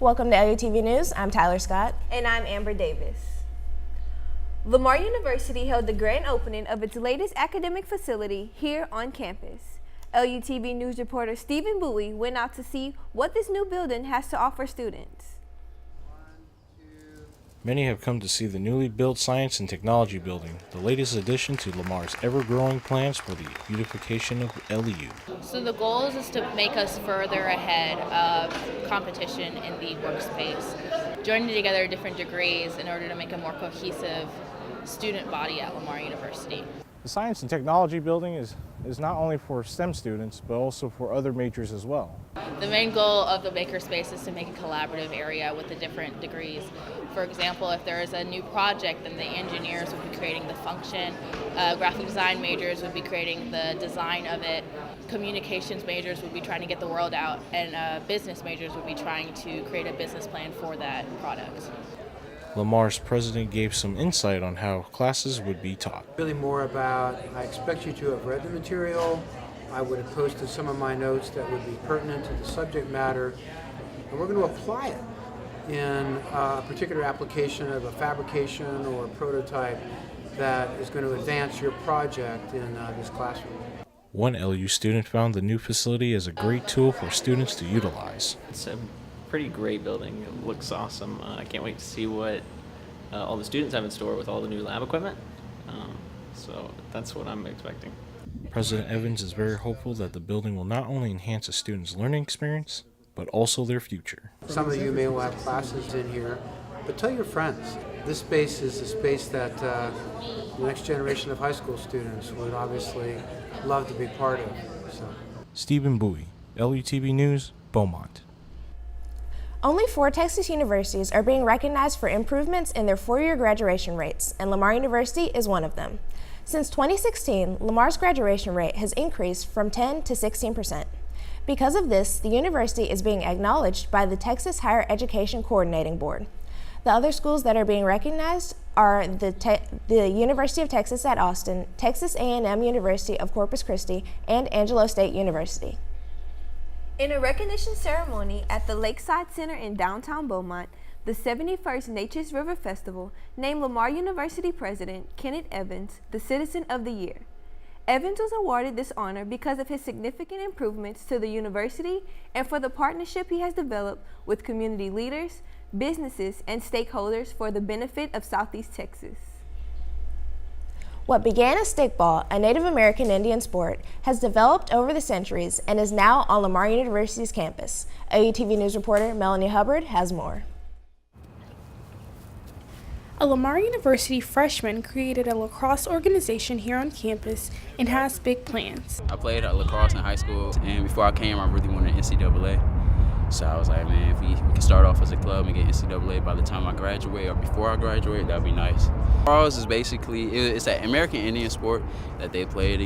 Welcome to LUTV News. I'm Tyler Scott. And I'm Amber Davis. Lamar University held the grand opening of its latest academic facility here on campus. LUTV News reporter Stephen Bowie went out to see what this new building has to offer students. Many have come to see the newly built Science and Technology Building, the latest addition to Lamar's ever-growing plans for the beautification of LU. So the goal is to make us further ahead of competition in the workspace, joining together different degrees in order to make a more cohesive student body at Lamar University. The Science and Technology Building is not only for STEM students, but also for other majors as well. The main goal of the makerspace is to make a collaborative area with the different degrees. For example, if there is a new project, then the engineers would be creating the function, graphic design majors would be creating the design of it, communications majors would be trying to get the word out, and business majors would be trying to create a business plan for that product. Lamar's president gave some insight on how classes would be taught. Really more about, I expect you to have read the material. I would have posted some of my notes that would be pertinent to the subject matter, and we're going to apply it in a particular application of a fabrication or a prototype that is going to advance your project in this classroom. One LU student found the new facility as a great tool for students to utilize. It's a pretty great building. It looks awesome. I can't wait to see what all the students have in store with all the new lab equipment. So that's what I'm expecting. President Evans is very hopeful that the building will not only enhance a student's learning experience, but also their future. Some of you may well have classes in here, but tell your friends. This space is a space that the next generation of high school students would obviously love to be part of. Stephen Bowie, LUTV News, Beaumont. Only 4 Texas universities are being recognized for improvements in their 4-year graduation rates, and Lamar University is one of them. Since 2016, Lamar's graduation rate has increased from 10 to 16%. Because of this, the university is being acknowledged by the Texas Higher Education Coordinating Board. The other schools that are being recognized are the University of Texas at Austin, Texas A&M University of Corpus Christi, and Angelo State University. In a recognition ceremony at the Lakeside Center in downtown Beaumont, the 71st Nature's River Festival named Lamar University President Kenneth Evans the Citizen of the Year. Evans was awarded this honor because of his significant improvements to the university and for the partnership he has developed with community leaders, businesses, and stakeholders for the benefit of Southeast Texas. What began as stickball, a Native American Indian sport, has developed over the centuries and is now on Lamar University's campus. LUTV News reporter Melanie Hubbard has more. A Lamar University freshman created a lacrosse organization here on campus and has big plans. I played lacrosse in high school, and before I came, I really wanted NCAA. So I was like, man, if we can start off as a club and get NCAA by the time I graduate or before I graduate, that'd be nice. Lacrosse is basically, it's an American Indian sport that they played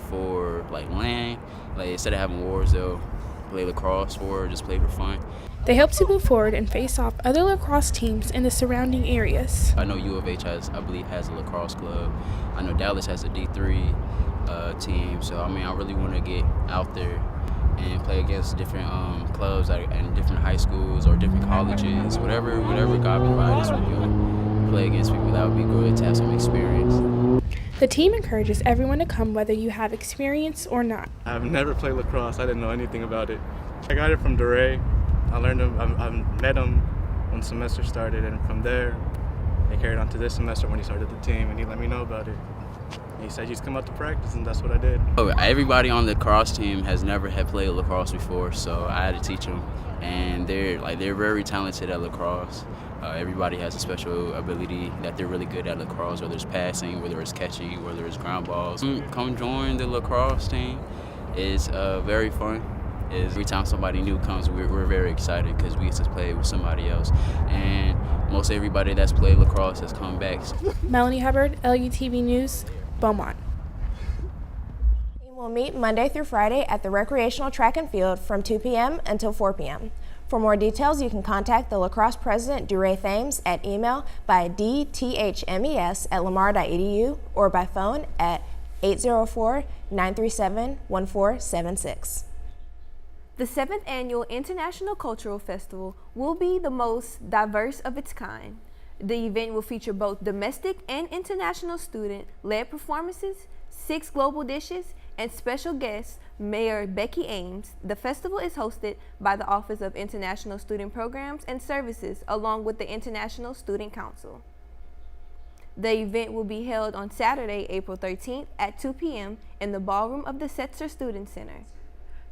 for like land. Like instead of having wars, they'll play lacrosse or just play for fun. They hope to move forward and face off other lacrosse teams in the surrounding areas. I know U of H I believe, has a lacrosse club. I know Dallas has a D3 team. So, I mean, I really want to get out there and play against different clubs and different high schools or different colleges, whatever God provides us with. Play against people, that would be good to have some experience. The team encourages everyone to come whether you have experience or not. I've never played lacrosse. I didn't know anything about it. I got it from DeRay. I learned him. I met him when semester started, and from there, I carried on to this semester when he started the team, and he let me know about it. He said, "Just come out to practice," and that's what I did. Everybody on the lacrosse team has never had played lacrosse before, so I had to teach them, and they're very talented at lacrosse. Everybody has a special ability that they're really good at lacrosse, whether it's passing, whether it's catching, whether it's ground balls. Come join the lacrosse team. It's very fun. Every time somebody new comes, we're very excited because we get to play with somebody else. And most everybody that's played lacrosse has come back. Melanie Hubbard, LUTV News, Beaumont. We will meet Monday through Friday at the recreational track and field from 2 p.m. until 4 p.m. For more details, you can contact the lacrosse president, DeRay Thames, at email by dthmes@lamar.edu or by phone at 804-937-1476. The 7th Annual International Cultural Festival will be the most diverse of its kind. The event will feature both domestic and international student-led performances, 6 global dishes, and special guest, Mayor Becky Ames. The festival is hosted by the Office of International Student Programs and Services, along with the International Student Council. The event will be held on Saturday, April 13th at 2 p.m. in the ballroom of the Setzer Student Center.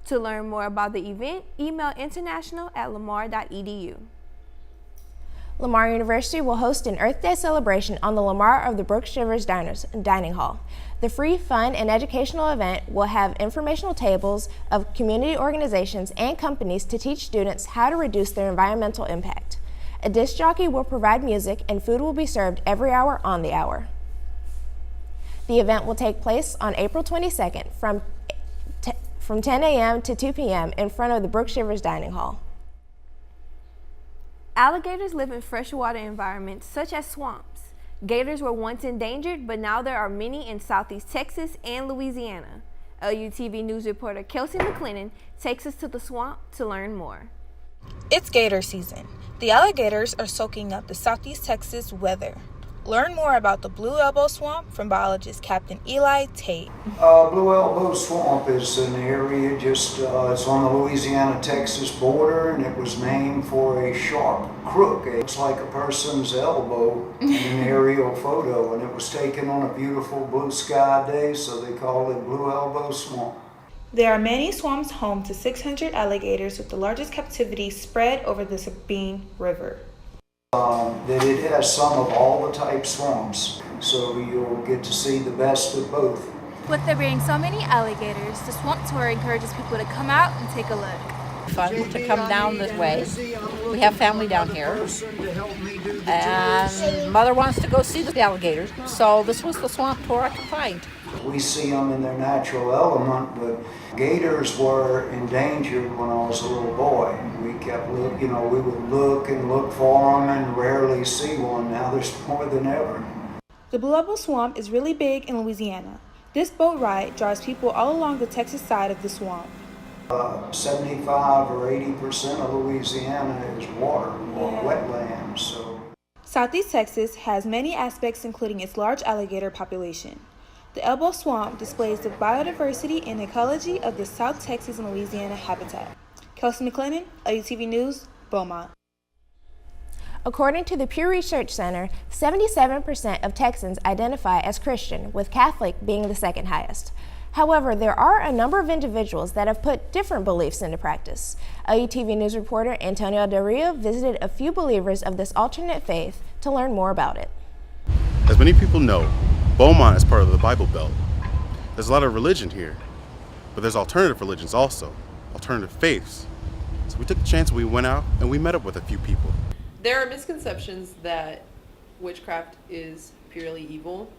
To learn more about the event, email international@lamar.edu. Lamar University will host an Earth Day celebration on the Lamar of the Brooks Rivers Dining Hall. The free, fun, and educational event will have informational tables of community organizations and companies to teach students how to reduce their environmental impact. A disc jockey will provide music, and food will be served every hour on the hour. The event will take place on April 22nd from 10 a.m. to 2 p.m. in front of the Brooks Rivers Dining Hall. Alligators live in freshwater environments such as swamps. Gators were once endangered, but now there are many in Southeast Texas and Louisiana. LUTV News reporter Kelsey McLennan takes us to the swamp to learn more. It's gator season. The alligators are soaking up the Southeast Texas weather. Learn more about the Blue Elbow Swamp from biologist Captain Eli Tate. Blue Elbow Swamp is an area it's on the Louisiana-Texas border, and it was named for a sharp crook. It looks like a person's elbow in an aerial photo, and it was taken on a beautiful blue sky day, so they call it Blue Elbow Swamp. There are many swamps home to 600 alligators, with the largest captivity spread over the Sabine River. That it has some of all the type swamps, so you'll get to see the best of both. With there being so many alligators, the swamp tour encourages people to come out and take a look. Fun to come down this way. We have family down here, and Mother wants to go see the alligators, so this was the swamp tour I could find. We see them in their natural element, but gators were endangered when I was a little boy. We kept looking, we would look and look for them and rarely see one. Now there's more than ever. The Blue Elbow Swamp is really big in Louisiana. This boat ride draws people all along the Texas side of the swamp. 75 or 80% of Louisiana is water or wetlands. So. Southeast Texas has many aspects, including its large alligator population. The Elbow Swamp displays the biodiversity and ecology of the South Texas and Louisiana habitat. Kelsey McLennan, LUTV News, Beaumont. According to the Pew Research Center, 77% of Texans identify as Christian, with Catholic being the second highest. However, there are a number of individuals that have put different beliefs into practice. LUTV News reporter Antonio Del Rio visited a few believers of this alternate faith to learn more about it. As many people know, Beaumont is part of the Bible Belt. There's a lot of religion here, but there's alternative religions also, alternative faiths. So we took the chance, we went out, and we met up with a few people. There are misconceptions that witchcraft is purely evil.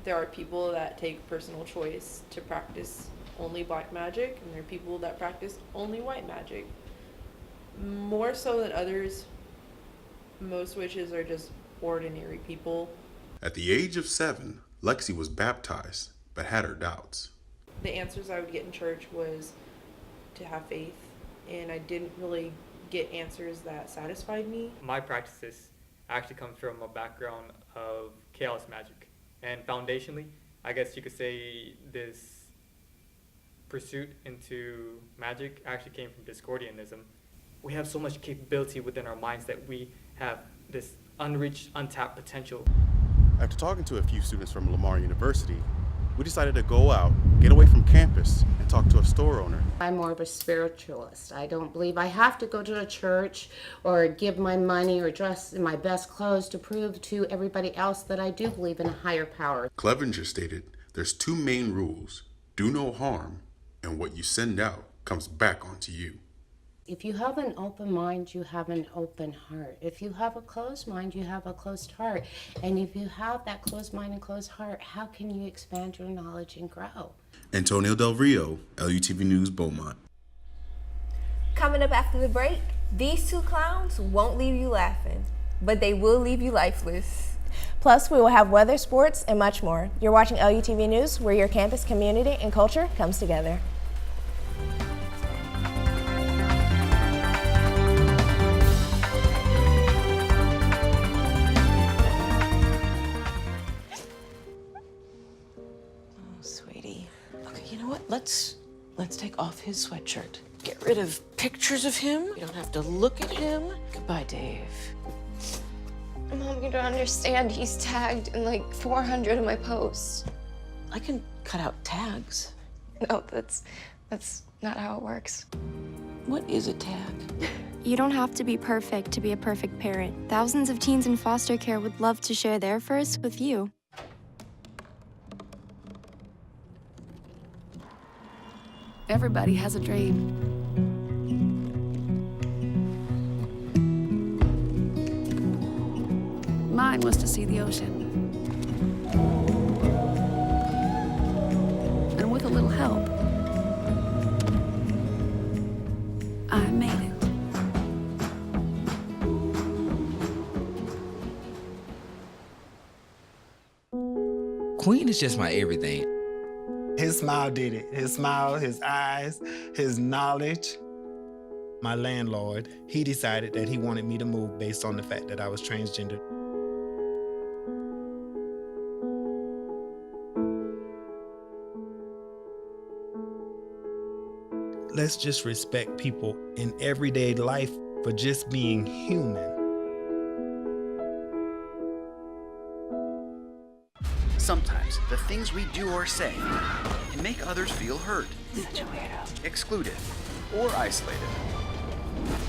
There are people that take personal choice to practice only black magic, and there are people that practice only white magic. More so than others, most witches are just ordinary people. At the age of 7, Lexi was baptized, but had her doubts. The answers I would get in church was to have faith, and I didn't really get answers that satisfied me. My practices actually come from a background of chaos magic. And foundationally, I guess you could say this pursuit into magic actually came from Discordianism. We have so much capability within our minds that we have this unreached, untapped potential. After talking to a few students from Lamar University, we decided to go out, get away from campus, and talk to a store owner. I'm more of a spiritualist. I don't believe I have to go to a church or give my money or dress in my best clothes to prove to everybody else that I do believe in a higher power. Clevenger stated, there's 2 main rules: do no harm, and what you send out comes back onto you. If you have an open mind, you have an open heart. If you have a closed mind, you have a closed heart. And if you have that closed mind and closed heart, how can you expand your knowledge and grow? Antonio Del Rio, LUTV News, Beaumont. Coming up after the break, these 2 clowns won't leave you laughing, but they will leave you lifeless. Plus, we will have weather, sports, and much more. You're watching LUTV News, where your campus community and culture comes together. Let's take off his sweatshirt. Get rid of pictures of him. You don't have to look at him. Goodbye, Dave. Mom, you don't understand. He's tagged in like 400 of my posts. I can cut out tags. No, that's not how it works. What is a tag? You don't have to be perfect to be a perfect parent. Thousands of teens in foster care would love to share their first with you. Everybody has a dream. Mine was to see the ocean. And with a little help, I made it. Queen is just my everything. His smile did it. His smile, his eyes, his knowledge. My landlord, he decided that he wanted me to move based on the fact that I was transgender. Let's just respect people in everyday life for just being human. Sometimes the things we do or say can make others feel hurt, excluded, or isolated.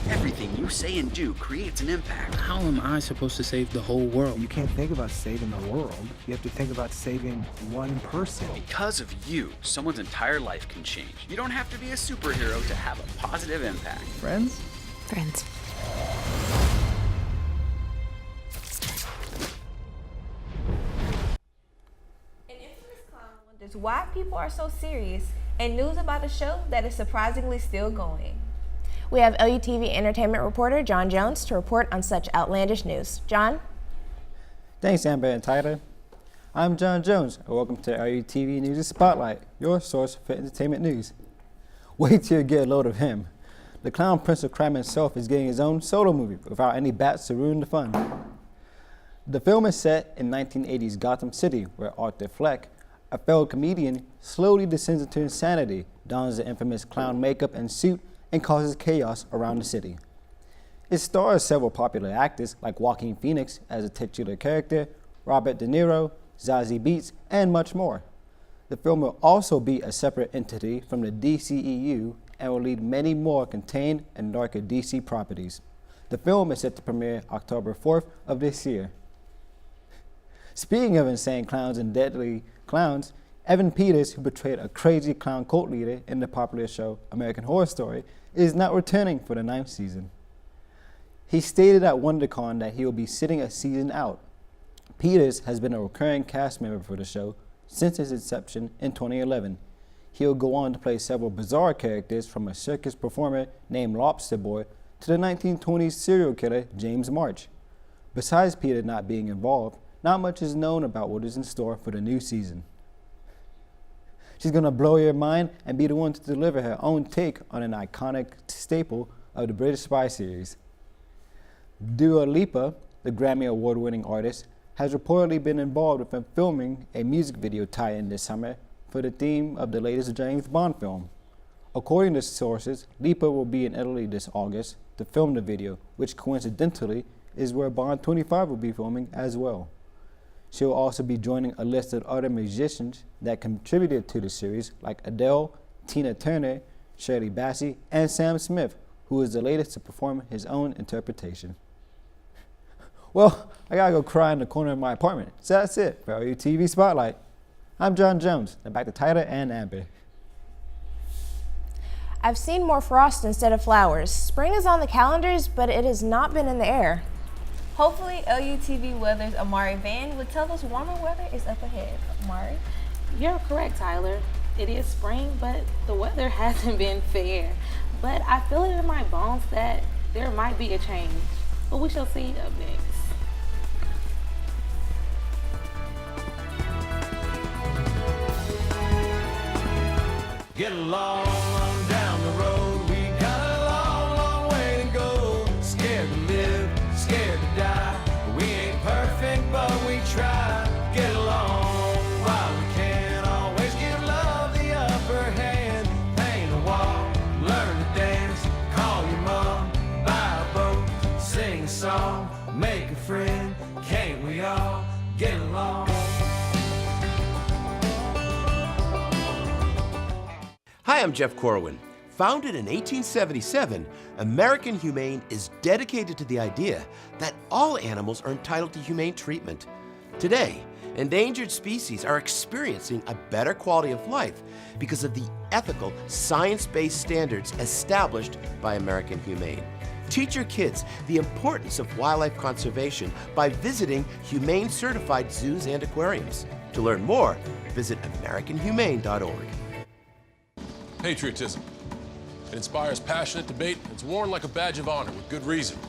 Everything you say and do creates an impact. How am I supposed to save the whole world? You can't think about saving the world. You have to think about saving one person. Because of you, someone's entire life can change. You don't have to be a superhero to have a positive impact. Friends? Friends. An infamous clown wonders why people are so serious, and news about a show that is surprisingly still going. We have LUTV entertainment reporter John Jones to report on such outlandish news. John? Thanks, Amber and Tyler. I'm John Jones, and welcome to LUTV News Spotlight, your source for entertainment news. Wait till you get a load of him. The clown prince of crime himself is getting his own solo movie without any bats to ruin the fun. The film is set in 1980s Gotham City, where Arthur Fleck, a failed comedian, slowly descends into insanity, dons the infamous clown makeup and suit, and causes chaos around the city. It stars several popular actors like Joaquin Phoenix as a titular character, Robert De Niro, Zazie Beetz, and much more. The film will also be a separate entity from the DCEU and will lead many more contained and darker DC properties. The film is set to premiere October 4th of this year. Speaking of insane clowns and deadly clowns, Evan Peters, who portrayed a crazy clown cult leader in the popular show American Horror Story, is not returning for the 9th season. He stated at WonderCon that he will be sitting a season out. Peters has been a recurring cast member for the show since its inception in 2011. He'll go on to play several bizarre characters, from a circus performer named Lobster Boy to the 1920s serial killer James March. Besides Peter not being involved, not much is known about what is in store for the new season. She's going to blow your mind and be the one to deliver her own take on an iconic staple of the British Spy series. Dua Lipa, the Grammy Award-winning artist, has reportedly been involved with filming a music video tie-in this summer for the theme of the latest James Bond film. According to sources, Lipa will be in Italy this August to film the video, which coincidentally is where Bond 25 will be filming as well. She'll also be joining a list of other musicians that contributed to the series, like Adele, Tina Turner, Shirley Bassey, and Sam Smith, who is the latest to perform his own interpretation. Well, I gotta go cry in the corner of my apartment. So that's it for LUTV Spotlight. I'm John Jones, and back to Tyler and Amber. I've seen more frost instead of flowers. Spring is on the calendars, but it has not been in the air. Hopefully, LUTV Weather's Amari Van will tell us warmer weather is up ahead. Amari? You're correct, Tyler. It is spring, but the weather hasn't been fair. But I feel it in my bones that there might be a change. But we shall see up next. Get along on down the road. We got a long, long way to go. Scared to live, scared to die. We ain't perfect, but we try. Get along while we can. Always give love the upper hand. Get along. Hi, I'm Jeff Corwin. Founded in 1877, American Humane is dedicated to the idea that all animals are entitled to humane treatment. Today, endangered species are experiencing a better quality of life because of the ethical, science-based standards established by American Humane. Teach your kids the importance of wildlife conservation by visiting humane-certified zoos and aquariums. To learn more, visit AmericanHumane.org. Patriotism. It inspires passionate debate. It's worn like a badge of honor with good reason,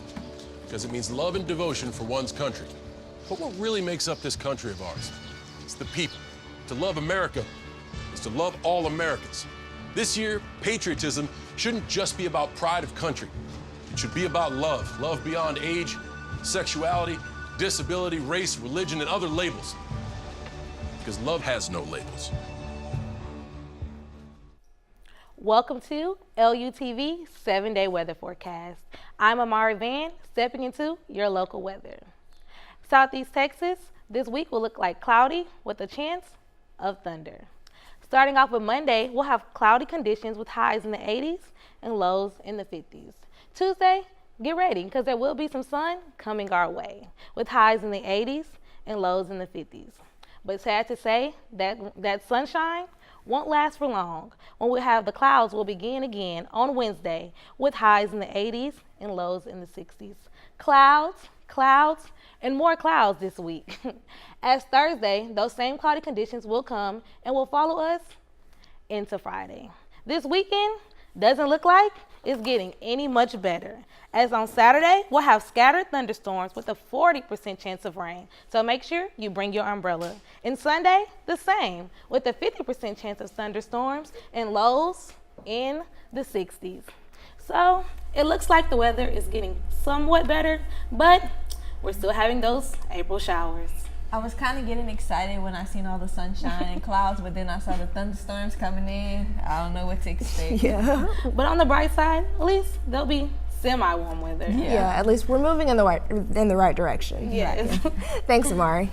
because it means love and devotion for one's country. But what really makes up this country of ours? It's the people. To love America is to love all Americans. This year, patriotism shouldn't just be about pride of country. It should be about love. Love beyond age, sexuality, disability, race, religion, and other labels. Because love has no labels. Welcome to LUTV 7-Day Weather Forecast. I'm Amari Van, stepping into your local weather. Southeast Texas, this week will look like cloudy with a chance of thunder. Starting off with Monday, we'll have cloudy conditions with highs in the 80s and lows in the 50s. Tuesday, get ready because there will be some sun coming our way with highs in the 80s and lows in the 50s. But sad to say that sunshine won't last for long. When we have the clouds will begin again on Wednesday with highs in the 80s and lows in the 60s. Clouds, and more clouds this week. As Thursday, those same cloudy conditions will come and will follow us into Friday. This weekend doesn't look like it's getting any much better. As on Saturday, we'll have scattered thunderstorms with a 40% chance of rain. So make sure you bring your umbrella. And Sunday, the same, with a 50% chance of thunderstorms and lows in the 60s. So it looks like the weather is getting somewhat better, but we're still having those April showers. I was kind of getting excited when I seen all the sunshine and clouds, but then I saw the thunderstorms coming in. I don't know what to expect. Yeah. But on the bright side, at least there'll be semi-warm weather. Yeah, at least we're moving in the right direction. Yes. Thanks, Amari.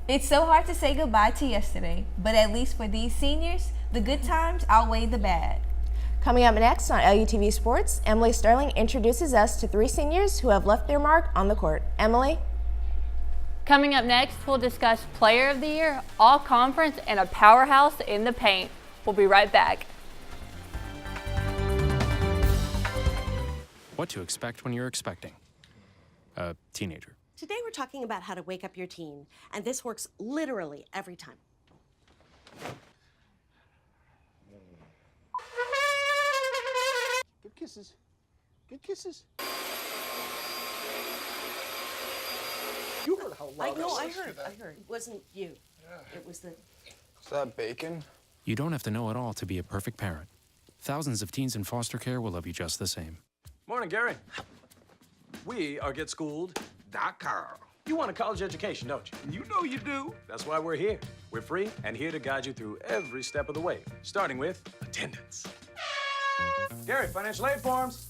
It's so hard to say goodbye to yesterday, but at least for these seniors, the good times outweigh the bad. Coming up next on LUTV Sports, Emily Sterling introduces us to 3 seniors who have left their mark on the court. Emily? Coming up next, we'll discuss Player of the Year, All Conference, and a powerhouse in the paint. We'll be right back. What to expect when you're expecting a teenager. Today we're talking about how to wake up your teen, and this works literally every time. Good kisses. Good kisses. You heard how loud I heard. It wasn't you. Yeah. It was the... Is that bacon? You don't have to know it all to be a perfect parent. Thousands of teens in foster care will love you just the same. Morning, Gary. We are GetSchooled.com. You want a college education, don't you? You know you do. That's why we're here. We're free and here to guide you through every step of the way, starting with attendance. Gary, financial aid forms.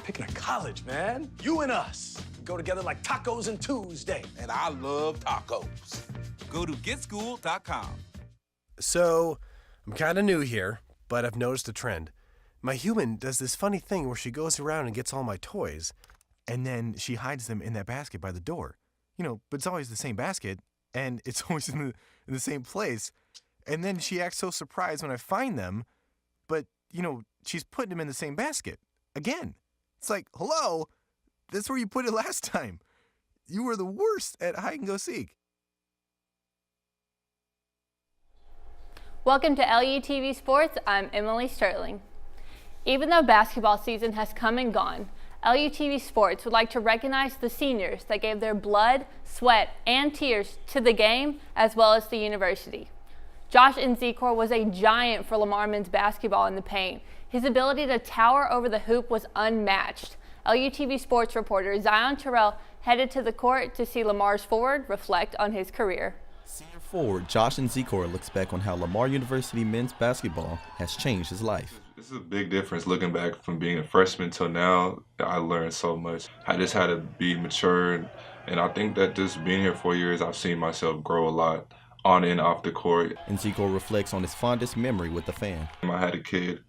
Picking a college, man. You and us. We go together like tacos and Tuesday. And I love tacos. Go to GetSchooled.com. So, I'm kind of new here, but I've noticed a trend. My human does this funny thing where she goes around and gets all my toys, and then she hides them in that basket by the door. You know, but it's always the same basket, and it's always in the same place. And then she acts so surprised when I find them, but, you know, she's putting them in the same basket. Again. It's like, hello, that's where you put it last time. You were the worst at hide and go seek. Welcome to LUTV Sports. I'm Emily Sterling. Even though basketball season has come and gone, LUTV Sports would like to recognize the seniors that gave their blood, sweat, and tears to the game as well as the university. Josh Nzikor was a giant for Lamar men's basketball in the paint. His ability to tower over the hoop was unmatched. LUTV Sports reporter Zion Terrell headed to the court to see Lamar's forward reflect on his career. Senior forward Josh Nzikor looks back on how Lamar University men's basketball has changed his life. This is a big difference looking back from being a freshman till now. I learned so much. I just had to be mature, and I think that just being here 4 years, I've seen myself grow a lot on and off the court. And Zico reflects on his fondest memory with the fan. I had a kid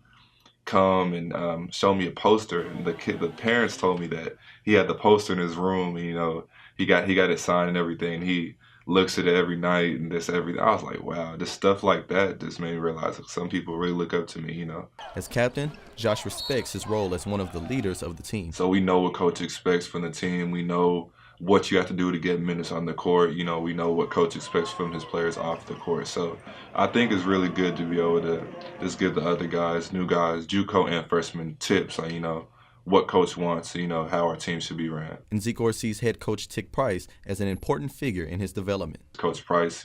come and show me a poster, and the parents told me that he had the poster in his room, and he got it signed and everything. He looks at it every night and everything. I was like, wow, just stuff like that just made me realize that some people really look up to me, As captain, Josh respects his role as one of the leaders of the team. So we know what coach expects from the team. We know what you have to do to get minutes on the court. We know what coach expects from his players off the court. So I think it's really good to be able to just give the other guys, new guys, JUCO and freshmen, tips on, what coach wants, how our team should be ran. And Zico sees head coach Tick Price as an important figure in his development. Coach Price,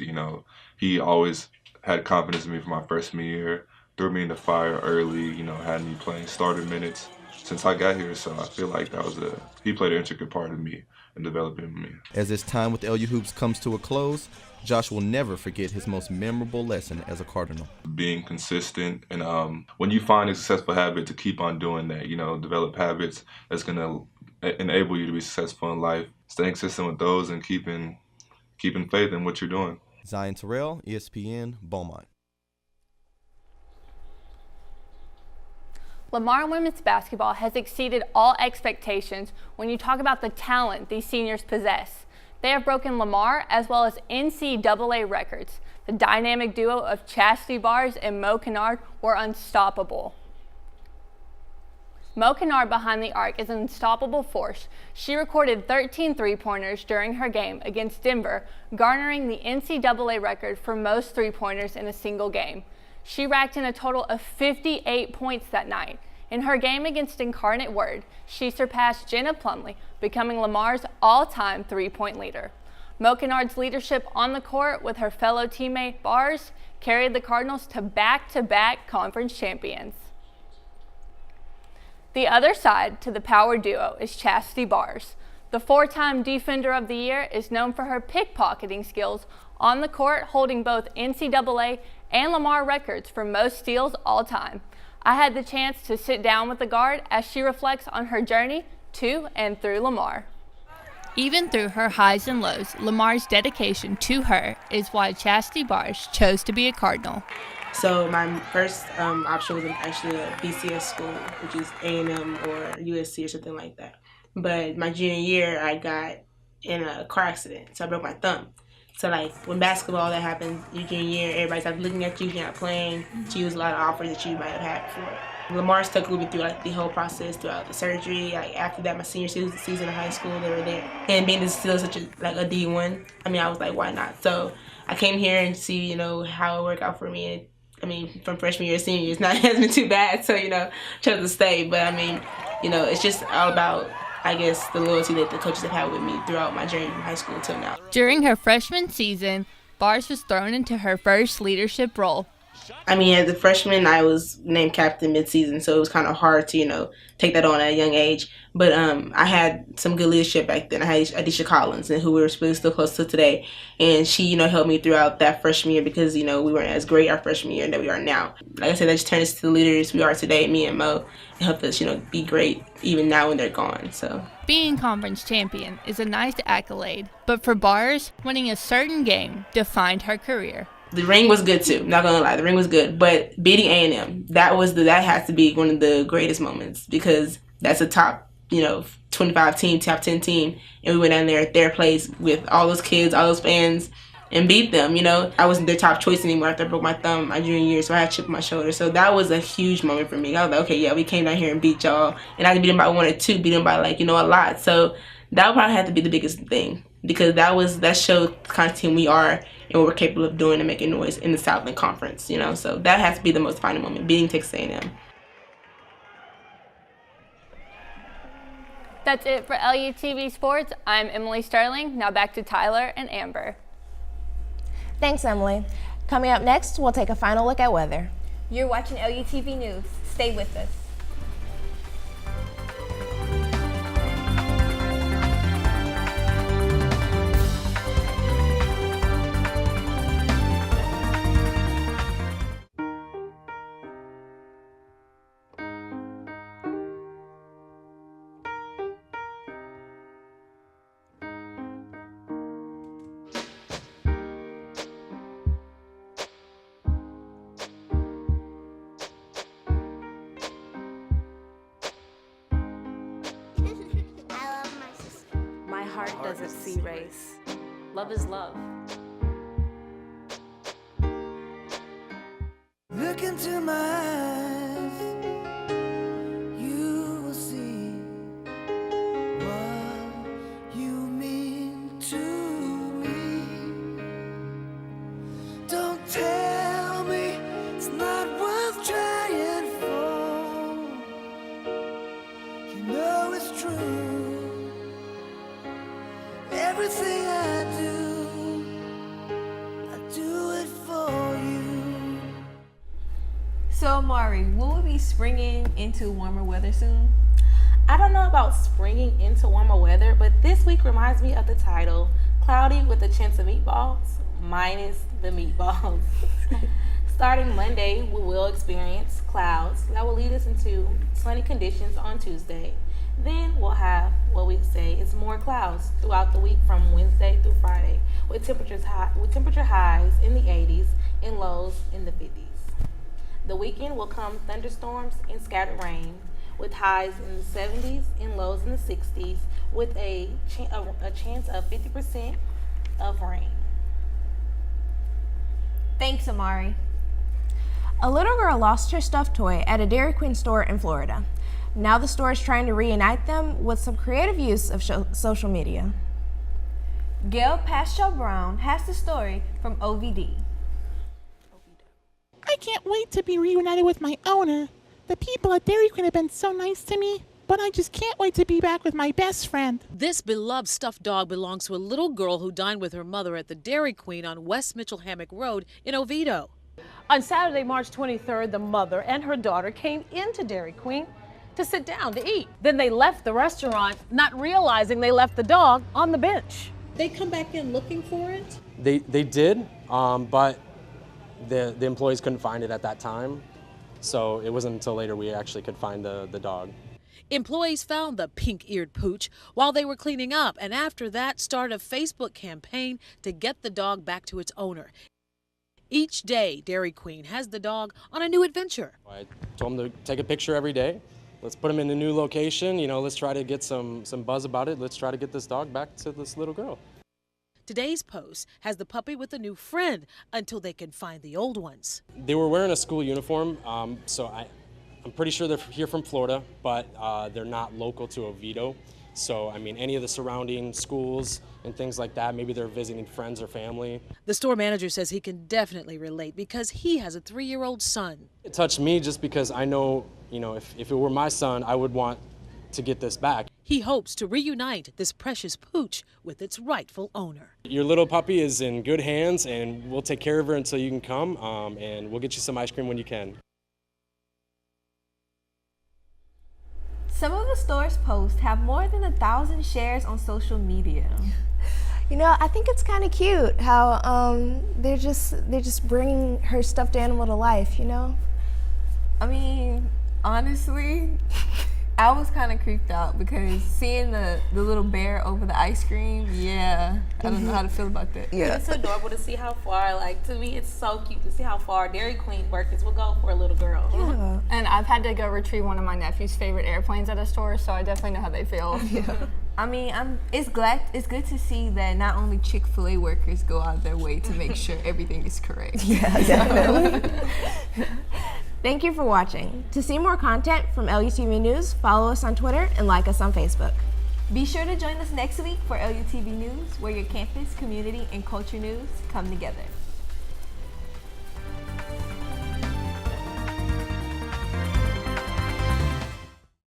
he always had confidence in me from my freshman year, threw me in the fire early, had me playing starter minutes since I got here. So I feel like he played an intricate part of me and developing me. As his time with LU Hoops comes to a close, Josh will never forget his most memorable lesson as a Cardinal. Being consistent, and when you find a successful habit, to keep on doing that, develop habits that's going to enable you to be successful in life. Staying consistent with those and keeping faith in what you're doing. Zion Terrell, ESPN, Beaumont. Lamar women's basketball has exceeded all expectations when you talk about the talent these seniors possess. They have broken Lamar as well as NCAA records. The dynamic duo of Chastity Bars and Mo Kennard were unstoppable. Mo Kennard behind the arc is an unstoppable force. She recorded 13 three-pointers during her game against Denver, garnering the NCAA record for most three-pointers in a single game. She racked in a total of 58 points that night. In her game against Incarnate Word, she surpassed Jenna Plumlee, becoming Lamar's all-time three-point leader. Mo Kennard's leadership on the court with her fellow teammate Bars carried the Cardinals to back-to-back conference champions. The other side to the power duo is Chastity Bars. The four-time Defender of the Year is known for her pickpocketing skills on the court, holding both NCAA and Lamar records for most steals all time. I had the chance to sit down with the guard as she reflects on her journey to and through Lamar. Even through her highs and lows, Lamar's dedication to her is why Chastity Bars chose to be a Cardinal. So my first option was actually a BCS school, which is A&M or USC or something like that. But my junior year, I got in a car accident, so I broke my thumb. So like when basketball that happens, your junior year, everybody's like looking at you, you're not playing, to use a lot of offers that you might have had before. Lamar stuck with me through like the whole process, throughout the surgery. Like after that, my senior season of high school, they were there. And being still such a D1, I was like, why not? So I came here and see, how it worked out for me. And from freshman year to senior year, it hasn't been too bad. So, chose to stay. But it's just all about, I guess, the loyalty that the coaches have had with me throughout my journey from high school until now. During her freshman season, Bars was thrown into her first leadership role. As a freshman, I was named captain mid-season, so it was kind of hard to, take that on at a young age. But I had some good leadership back then. I had Adisha Collins, and who we're really still close to today. And she, helped me throughout that freshman year because, we weren't as great our freshman year that we are now. Like I said, that just turned us to the leaders we are today, me and Mo, and helped us, be great even now when they're gone. So being conference champion is a nice accolade, but for Bars, winning a certain game defined her career. The ring was good too, not gonna lie, the ring was good. But beating A&M, that has to be one of the greatest moments because that's a top, 25 team, top 10 team, and we went down there at their place with all those kids, all those fans, and beat them. I wasn't their top choice anymore after I broke my thumb my junior year, so I had a chip on my shoulder. So that was a huge moment for me. I was like, okay, yeah, we came down here and beat y'all, and I didn't beat them by 1 or 2, beat them by a lot. So that would probably have to be the biggest thing because that showed the kind of team we are and what we're capable of doing and making noise in the Southland Conference, So that has to be the most defining moment, beating Texas A&M. That's it for LUTV Sports. I'm Emily Sterling. Now back to Tyler and Amber. Thanks, Emily. Coming up next, we'll take a final look at weather. You're watching LUTV News. Stay with us. heart doesn't see race. Love is love. Look into my eyes, you will see what you mean to me. Don't tell me it's not worth trying for. You know it's true. Everything I do it for you. So Amari, will we be springing into warmer weather soon? I don't know about springing into warmer weather, but this week reminds me of the title, Cloudy with a Chance of Meatballs, minus the meatballs. Starting Monday, we will experience clouds that will lead us into sunny conditions on Tuesday. Then we'll have what we say is more clouds throughout the week from Wednesday through Friday, with temperature highs in the 80s and lows in the 50s. The weekend will come thunderstorms and scattered rain, with highs in the 70s and lows in the 60s, with a chance of 50% of rain. Thanks, Amari. A little girl lost her stuffed toy at a Dairy Queen store in Florida. Now the store is trying to reunite them with some creative use of social media. Gail Pascal Brown has the story from OVD. I can't wait to be reunited with my owner. The people at Dairy Queen have been so nice to me, but I just can't wait to be back with my best friend. This beloved stuffed dog belongs to a little girl who dined with her mother at the Dairy Queen on West Mitchell Hammock Road in Oviedo. On Saturday, March 23rd, the mother and her daughter came into Dairy Queen to sit down to eat. Then they left the restaurant, not realizing they left the dog on the bench. They come back in looking for it? They did, but the employees couldn't find it at that time. So it wasn't until later we actually could find the dog. Employees found the pink-eared pooch while they were cleaning up, and after that started a Facebook campaign to get the dog back to its owner. Each day, Dairy Queen has the dog on a new adventure. I told them to take a picture every day. Let's put him in a new location. You know, let's try to get some buzz about it. Let's try to get this dog back to this little girl. Today's post has the puppy with a new friend until they can find the old ones. They were wearing a school uniform, so I'm pretty sure they're here from Florida, but they're not local to Oviedo. So, I mean, any of the surrounding schools and things like that, maybe they're visiting friends or family. The store manager says he can definitely relate because he has a 3-year-old son. It touched me just because I know, you know, if it were my son, I would want to get this back. He hopes to reunite this precious pooch with its rightful owner. Your little puppy is in good hands, and we'll take care of her until you can come, and we'll get you some ice cream when you can. Some of the store's posts have more than 1,000 shares on social media. You know, I think it's kind of cute how they're just bringing her stuffed animal to life, you know? I mean, honestly, I was kind of creeped out because seeing the little bear over the ice cream, yeah, I don't know how to feel about that. Yeah. It's adorable to see how far, like, to me, it's so cute to see how far Dairy Queen workers will go for a little girl. Yeah. And I've had to go retrieve one of my nephew's favorite airplanes at a store, so I definitely know how they feel. Yeah. I mean, it's good to see that not only Chick-fil-A workers go out of their way to make sure everything is correct. Yeah, definitely. Thank you for watching. To see more content from LUTV News, follow us on Twitter and like us on Facebook. Be sure to join us next week for LUTV News, where your campus, community, and culture news come together.